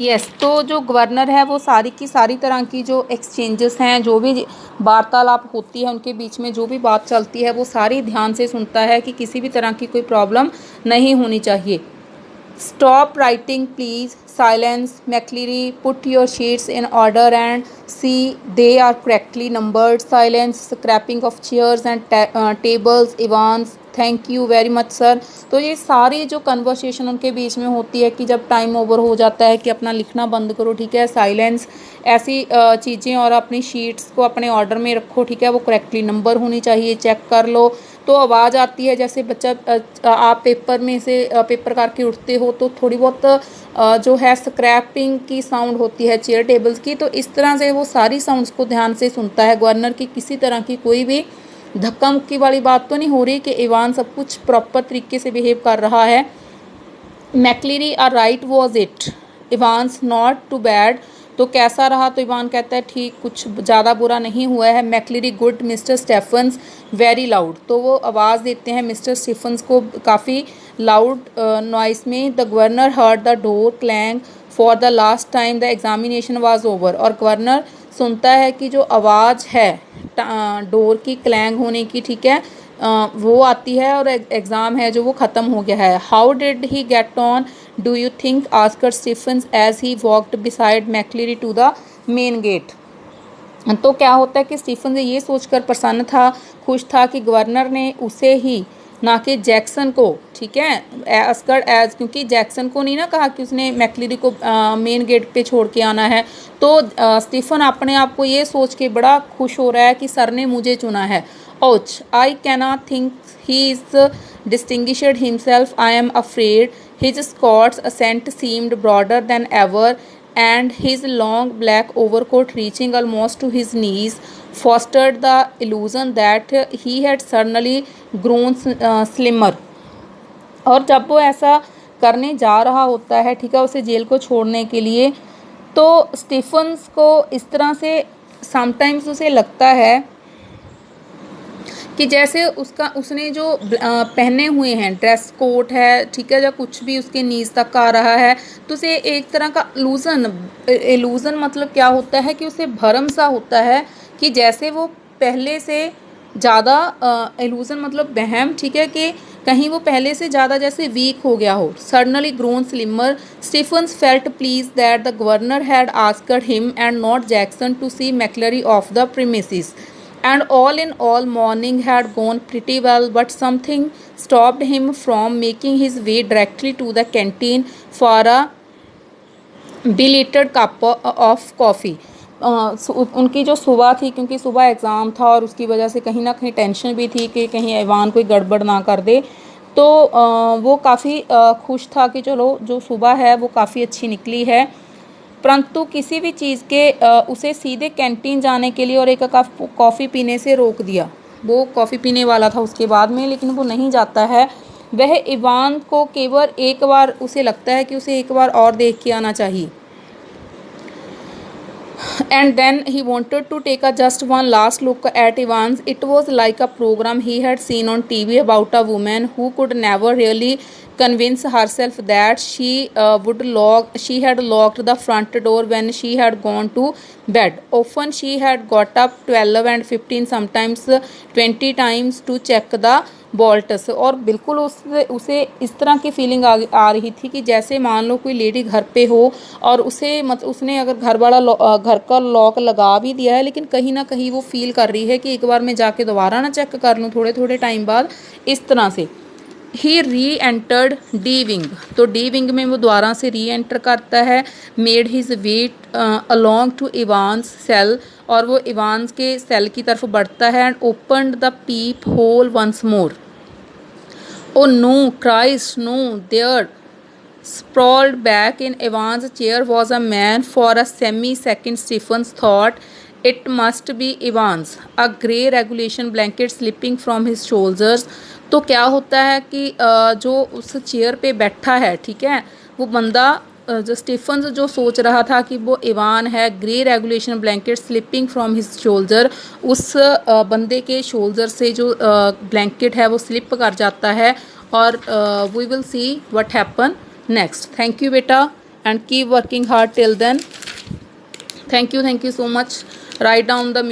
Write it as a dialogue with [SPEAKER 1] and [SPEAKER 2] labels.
[SPEAKER 1] Yes तो जो governor है वो सारी की सारी तरह की जो एक्सचेंजेस हैं, जो भी वार्तालाप होती है उनके बीच में जो भी बात चलती है वो सारी ध्यान से सुनता है कि किसी भी तरह की कोई प्रॉब्लम नहीं होनी चाहिए। Stop writing please, silence McCleary, put your sheets in order and see they are correctly numbered, silence, scraping of chairs and tables, Evans, thank you very much sir. तो ये सारी जो कन्वर्सेशन उनके बीच में होती है कि जब टाइम ओवर हो जाता है कि अपना लिखना बंद करो, ठीक है, साइलेंस, ऐसी चीज़ें, और अपनी शीट्स को अपने ऑर्डर में रखो, ठीक है, वो करेक्टली नंबर होनी चाहिए, चेक कर लो। तो आवाज़ आती है जैसे बच्चा आप पेपर में से पेपर करके उठते हो तो थोड़ी बहुत जो है स्क्रैपिंग की साउंड होती है चेयर टेबल्स की, तो इस तरह से वो सारी साउंड्स को ध्यान से सुनता है गवर्नर की किसी तरह की कोई भी धक्का मुक्की वाली बात तो नहीं हो रही कि इवान सब कुछ प्रॉपर तरीके से बिहेव कर रहा है। McCleary all right was it, Evans not too bad, तो कैसा रहा, तो इवान कहता है ठीक, कुछ ज़्यादा बुरा नहीं हुआ है। McCleary good, Mister Stephens very loud, तो वो आवाज़ देते हैं मिस्टर स्टीफन्स को काफ़ी लाउड नॉइस में। The governor heard the door clang for the last time the examination was over, और गवर्नर सुनता है कि जो आवाज़ है डोर की क्लैंग होने की, ठीक है, वो आती है और एग्ज़ाम है जो वो ख़त्म हो गया है। How did he get on do you think, asked Stephens as he walked beside McCleary to the main gate. तो क्या होता है कि स्टीफन ये सोचकर प्रसन्न था, खुश था कि गवर्नर ने उसे ही, ना कि जैक्सन को, ठीक है, आस्कर एज, क्योंकि जैक्सन को नहीं ना कहा कि उसने मैक्लीरी को मेन गेट पे छोड़ के आना है, तो स्टीफन अपने आप को ये सोच के बड़ा खुश हो रहा है कि सर ने मुझे चुना है। Ouch I cannot think he is distinguished himself, I am afraid. His Scots accent seemed broader than ever, and his long black overcoat reaching almost to his knees fostered the illusion that he had suddenly grown slimmer. और जब वो ऐसा करने जा रहा होता है, ठीक है, उसे जेल को छोड़ने के लिए, तो स्टीफन्स को इस तरह से समटाइम्स उसे लगता है कि जैसे उसने जो पहने हुए हैं ड्रेस कोट है, ठीक है, या कुछ भी उसके नीज तक आ रहा है, तो उसे एक तरह का इल्यूज़न मतलब क्या होता है कि उसे भरम सा होता है कि जैसे वो पहले से ज़्यादा, इल्यूज़न मतलब वहम, ठीक है, कि कहीं वो पहले से ज़्यादा जैसे वीक हो गया हो। Suddenly grown slimmer, Stephens felt pleased that the governor had asked him and not Jackson to see McCleary off the premises. And all in all, morning had gone pretty well, but something stopped him from making his way directly to the canteen for a belated cup of coffee. उनकी जो सुबह थी, क्योंकि सुबह exam था और उसकी वजह से कहीं ना कहीं टेंशन भी थी कि कहीं ऐवान कोई गड़बड़ ना कर दे, तो वो काफ़ी खुश था कि चलो जो सुबह है वो काफ़ी अच्छी निकली है, परंतु किसी भी चीज़ के उसे सीधे कैंटीन जाने के लिए और एक कप कॉफ़ी पीने से रोक दिया। वो कॉफ़ी पीने वाला था उसके बाद में, लेकिन वो नहीं जाता है। वह इवान को केवल एक बार, उसे लगता है कि उसे एक बार और देख के आना चाहिए। And then he wanted to take a just one last look at Evans. It was like a program he had seen on TV about a woman who could never really convince herself that she had locked the front door when she had gone to bed. Often she had got up 12 and 15, sometimes 20 times to check the बॉल्टस, और बिल्कुल उसे इस तरह की feeling आ रही थी कि जैसे मान लो कोई लेडी घर पे हो और उसे उसने अगर घर का लॉक लगा भी दिया है, लेकिन कहीं ना कहीं वो फील कर रही है कि एक बार मैं जाके दोबारा ना चेक कर लूँ थोड़े थोड़े टाइम बाद, इस तरह से। He re entered D wing, तो डी विंग में वो दोबारा से री एंटर करता है। Made his way along to Evans cell, और वो इवान्स के सेल की तरफ बढ़ता है। And opened the peephole once more. Oh no Christ no, there sprawled back in Ivan's chair was a man. For a semi-second Stephens thought it must be Evans, a grey regulation blanket slipping from his shoulders. तो क्या होता है कि जो उस chair पे बैठा है, ठीक है, वो बंदा जो स्टीफन्स जो सोच रहा था कि वो इवान है, grey regulation blanket slipping from his shoulder, उस बंदे के शोल्डर से जो ब्लैंकेट है वो स्लिप कर जाता है। और we will see what happen next. Thank you बेटा। and keep working hard till then. Thank you so much. Write down the